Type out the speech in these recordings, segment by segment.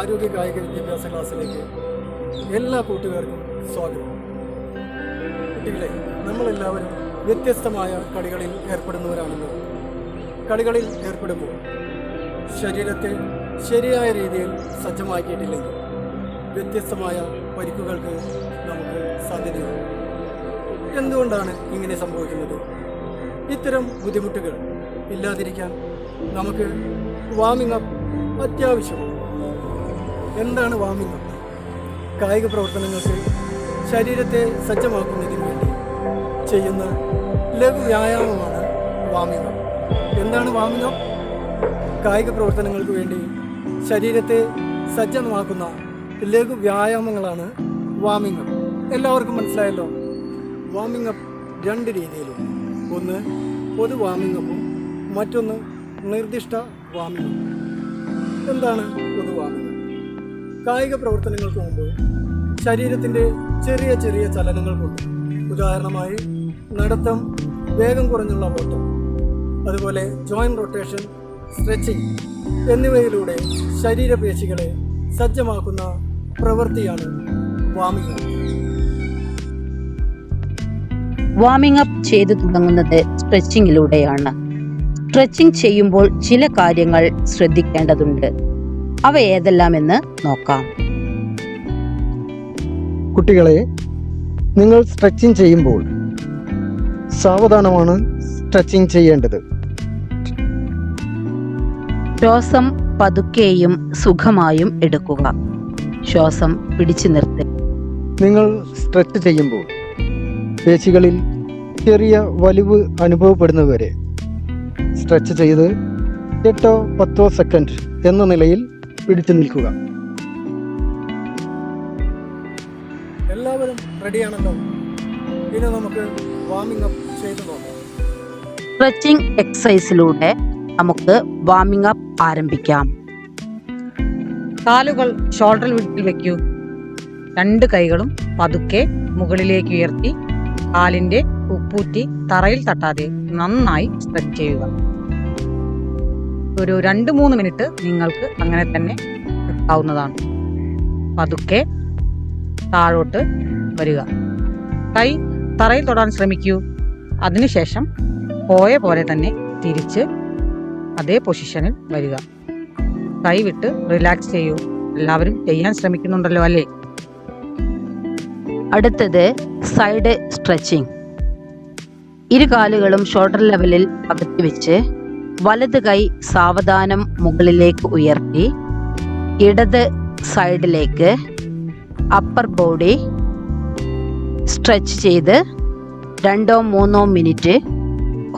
ആരോഗ്യ കായിക വിദ്യാഭ്യാസ ക്ലാസ്സിലേക്ക് എല്ലാ കൂട്ടുകാർക്കും സ്വാഗതം. കുട്ടികളെ, നമ്മളെല്ലാവരും വ്യത്യസ്തമായ കളികളിൽ ഏർപ്പെടുന്നവരാണല്ലോ. കളികളിൽ ഏർപ്പെടുമ്പോൾ ശരീരത്തെ ശരിയായ രീതിയിൽ സജ്ജമാക്കിയിട്ടില്ലെങ്കിൽ വ്യത്യസ്തമായ പരിക്കുകൾക്ക് നമുക്ക് സാധ്യതയുണ്ട്. എന്തുകൊണ്ടാണ് ഇങ്ങനെ സംഭവിക്കുന്നത്? ഇത്തരം ബുദ്ധിമുട്ടുകൾ ഇല്ലാതിരിക്കാൻ നമുക്ക് വാമിംഗ് അപ്പ് അത്യാവശ്യമാണ്. എന്താണ് വാമിംഗ് അപ്പ്? കായിക പ്രവർത്തനങ്ങൾക്ക് ശരീരത്തെ സജ്ജമാക്കുന്നതിന് വേണ്ടി ചെയ്യുന്ന ലഘു വ്യായാമമാണ് വാമിംഗ് അപ്പ്. എന്താണ് വാമിംഗ് അപ്പ്? കായിക പ്രവർത്തനങ്ങൾക്ക് വേണ്ടി ശരീരത്തെ സജ്ജമാക്കുന്ന ലഘു വ്യായാമങ്ങളാണ് വാമിംഗ് അപ്പ്. എല്ലാവർക്കും മനസ്സിലായല്ലോ. വാമിംഗ് അപ്പ് രണ്ട് രീതിയിലും, ഒന്ന് പൊതു വാമിംഗ് അപ്പും മറ്റൊന്ന് നിർദ്ദിഷ്ട വാമിംഗ് അപ്പ്. എന്താണ് പൊതു വാമിംഗ് അപ്പ്? കായിക പ്രവർത്തനങ്ങൾക്ക് മുമ്പ് ശരീരത്തിൻ്റെ ചെറിയ ചെറിയ ചലനങ്ങൾ കൊണ്ട്, ഉദാഹരണമായി നടത്തം, വേഗം കുറഞ്ഞുള്ള ഓട്ടം, അതുപോലെ ജോയിന്റ് റൊട്ടേഷൻ, സ്ട്രെച്ചിങ് എന്നിവയിലൂടെ ശരീരപേശികളെ സജ്ജമാക്കുന്ന പ്രവൃത്തിയാണ് വാമിംഗ് അപ്പ്. വാമിംഗ് അപ്പ് ചെയ്തു തുടങ്ങുന്നത് സ്ട്രെച്ചിങ്ങിലൂടെയാണ്. സ്ട്രെച്ചിങ് ചെയ്യുമ്പോൾ ചില കാര്യങ്ങൾ ശ്രദ്ധിക്കേണ്ടതുണ്ട്. അവ ഏതെല്ലാമെന്ന് നോക്കാം. കുട്ടികളെ, നിങ്ങൾ സ്ട്രെച്ചിങ് ചെയ്യുമ്പോൾ സാവധാനമാണ് സ്ട്രെച്ചിങ് ചെയ്യേണ്ടത്. ശ്വാസം പതുക്കെയും സുഖമായും എടുക്കുക. ശ്വാസം പിടിച്ചു നിർത്തുക. നിങ്ങൾ സ്ട്രെച്ച് ചെയ്യുമ്പോൾ പേശികളിൽ ചെറിയ വലിവ് അനുഭവപ്പെടുന്നതുവരെ സ്ട്രെച്ച് ചെയ്ത് 8-10 സെക്കൻഡ് എന്ന നിലയിൽ പിടിച്ചു നിൽക്കുക. എല്ലാവരും റെഡിയാണല്ലോ? ഇനി നമുക്ക് വാമിംഗ് അപ്പ് ചെയ്തു നോക്കാം. സ്ട്രെച്ചിങ് എക്സസൈസിലൂടെ നമുക്ക് വാമിംഗ് അപ്പ് ആരംഭിക്കാം. കാലുകൾ ഷോൾഡർ വിഡ്ത്തിൽ വെക്കൂ. രണ്ട് കൈകളും പതുക്കെ മുകളിലേക്ക് ഉയർത്തി കാലിന്റെ ഉപ്പൂറ്റി തറയിൽ തട്ടാതെ നന്നായി സ്ട്രെച്ച് ചെയ്യുക. ഒരു 2-3 മിനിറ്റ് നിങ്ങൾക്ക് അങ്ങനെ തന്നെ നിൽക്കാവുന്നതാണ്. പതുക്കെ താഴോട്ട് വരിക. കൈ തറയിൽ തൊടാൻ ശ്രമിക്കൂ. അതിനുശേഷം പോയ പോലെ തന്നെ തിരിച്ച് അതേ പൊസിഷനിൽ വരിക. കൈ വിട്ട് റിലാക്സ് ചെയ്യൂ. എല്ലാവരും ചെയ്യാൻ ശ്രമിക്കുന്നുണ്ടല്ലോ അല്ലേ? അടുത്തത് സൈഡ് സ്ട്രെച്ചിങ്. ഇരു കാലുകളും ഷോൾഡർ ലെവലിൽ അകത്തി വെച്ച് വലത് കൈ സാവധാനം മുകളിലേക്ക് ഉയർത്തി ഇടത് സൈഡിലേക്ക് അപ്പർ ബോഡി സ്ട്രെച്ച് ചെയ്ത് 2-3 മിനിറ്റ്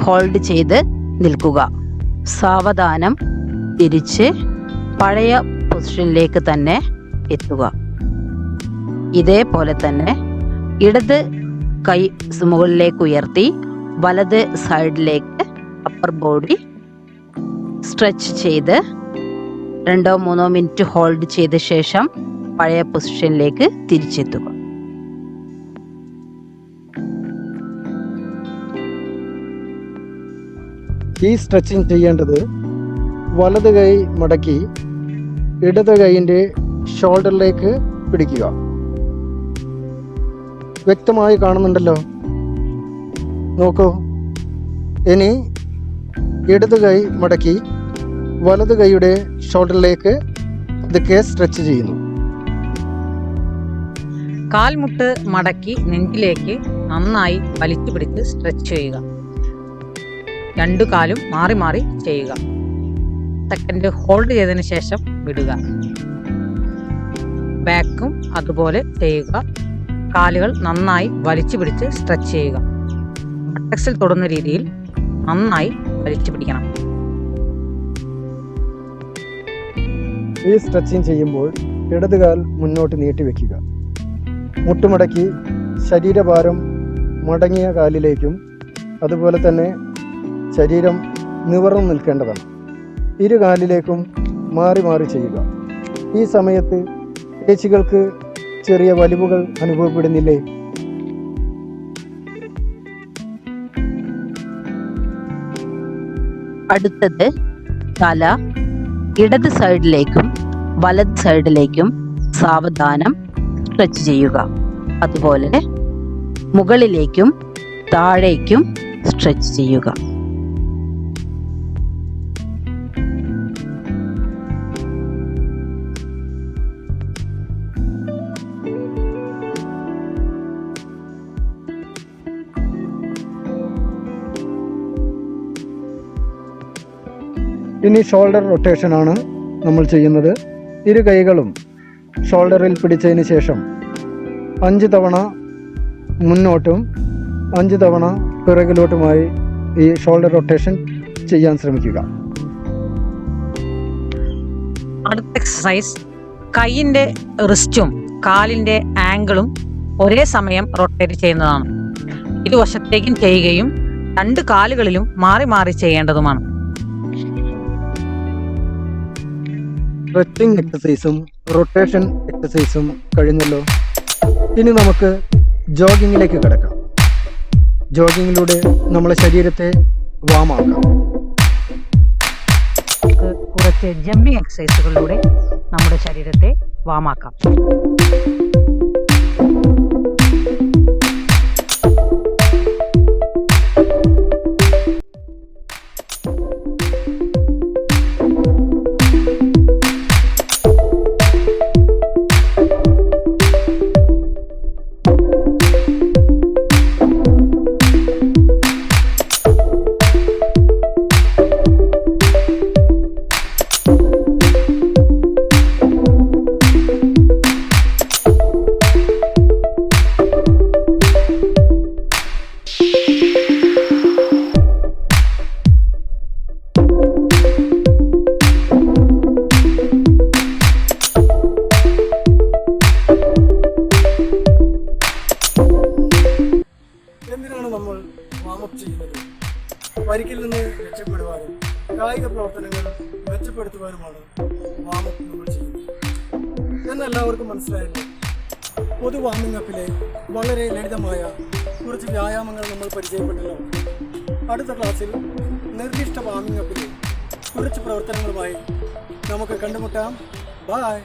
ഹോൾഡ് ചെയ്ത് നിൽക്കുക. സാവധാനം തിരിച്ച് പഴയ പൊസിഷനിലേക്ക് തന്നെ എത്തുക. ഇതേപോലെ തന്നെ ഇടത് കൈ മുകളിലേക്ക് ഉയർത്തി വലത് സൈഡിലേക്ക് അപ്പർ ബോഡി സ്ട്രെച്ച് ചെയ്ത് 2-3 മിനിറ്റ് ഹോൾഡ് ചെയ്ത ശേഷം പഴയ പൊസിഷനിലേക്ക് തിരിച്ചെത്തുക. ഈ സ്ട്രെച്ചിങ് ചെയ്യേണ്ടത് വലത് കൈ മടക്കി ഇടത് കൈയിൻ്റെ ഷോൾഡറിലേക്ക് പിടിക്കുക. വ്യക്തമായി കാണുന്നുണ്ടല്ലോ? നോക്കൂ. ഇനി ഇടത് കൈ മടക്കി വലത് കൈയുടെ ഷോൾഡറിലേക്ക് ഇതൊക്കെ സ്ട്രെച്ച് ചെയ്യുന്നു. കാൽമുട്ട് മടക്കി നെഞ്ചിലേക്ക് നന്നായി വലിച്ചു പിടിച്ച് സ്ട്രെച്ച് ചെയ്യുക. രണ്ടു കാലും മാറി മാറി ചെയ്യുക. സെക്കൻഡ് ഹോൾഡ് ചെയ്തതിന് ശേഷം വിടുക. ബാക്കും അതുപോലെ ചെയ്യുക. കാലുകൾ നന്നായി വലിച്ചു പിടിച്ച് സ്ട്രെച്ച് ചെയ്യുക. ബട്ടക്സിൽ തൊടുന്ന രീതിയിൽ നന്നായി വലിച്ചു പിടിക്കണം. ഈ സ്ട്രെച്ചിങ് ചെയ്യുമ്പോൾ ഇടത് കാൽ മുന്നോട്ട് നീട്ടി വെക്കുക. മുട്ടുമടക്കി ശരീരഭാരം മടങ്ങിയ കാലിലേക്കും അതുപോലെ തന്നെ ശരീരം നിവർന്നു നിൽക്കേണ്ടതാണ്. ഇരു കാലിലേക്കും മാറി മാറി ചെയ്യുക. ഈ സമയത്ത് പേശികൾക്ക് ചെറിയ വലിവുകൾ അനുഭവപ്പെടുന്നില്ലേ? അടുത്തത് തല ഇടത് സൈഡിലേക്കും വലത് സൈഡിലേക്കും സാവധാനം സ്ട്രെച്ച് ചെയ്യുക. അതുപോലെ മുകളിലേക്കും താഴേക്കും സ്ട്രെച്ച് ചെയ്യുക. ഇനി ഷോൾഡർ റൊട്ടേഷൻ ആണ് നമ്മൾ ചെയ്യുന്നത്. ഇരു കൈകളും ഷോൾഡറിൽ പിടിച്ചതിന് ശേഷം 5 തവണ മുന്നോട്ടും 5 തവണ പിറകിലോട്ടുമായി ഈ ഷോൾഡർ റൊട്ടേഷൻ ചെയ്യാൻ ശ്രമിക്കുക. അടുത്ത എക്സസൈസ് കൈയിൻ്റെ റിസ്റ്റും കാലിൻ്റെ ആംഗിളും ഒരേ സമയം റൊട്ടേറ്റ് ചെയ്യുന്നതാണ്. ഇരുവശത്തേക്കും ചെയ്യുകയും 2 കാലുകളിലും മാറി മാറി ചെയ്യേണ്ടതുമാണ്. സ്ട്രെച്ചിങ് എക്സസൈസും റൊട്ടേഷൻ എക്സസൈസും കഴിഞ്ഞല്ലോ. ഇനി നമുക്ക് ജോഗിങ്ങിലേക്ക് കിടക്കാം. ജോഗിങ്ങിലൂടെ നമ്മളെ ശരീരത്തെ വാമാക്കാം. കുറച്ച് ജമ്പിങ് എക്സസൈസുകളിലൂടെ നമ്മുടെ ശരീരത്തെ വാമാക്കാം. എന്തിനാണ് നമ്മൾ വാമപ്പ് ചെയ്യുന്നത്? പരിക്കിൽ നിന്ന് രക്ഷപ്പെടുവാനും കായിക പ്രവർത്തനങ്ങൾ മെച്ചപ്പെടുത്തുവാനുമാണ് വാമപ്പ് നമ്മൾ ചെയ്യുന്നത് എന്നെല്ലാവർക്കും മനസ്സിലായല്ലോ. പൊതു വാമിംഗ് അപ്പിലെ വളരെ ലളിതമായ കുറച്ച് വ്യായാമങ്ങൾ നമ്മൾ പരിചയപ്പെട്ടല്ലോ. അടുത്ത ക്ലാസ്സിൽ നിർദ്ദിഷ്ട വാമിംഗ് അപ്പിലെ കുറച്ച് പ്രവർത്തനങ്ങളുമായി നമുക്ക് കണ്ടുമുട്ടാം. ബൈ.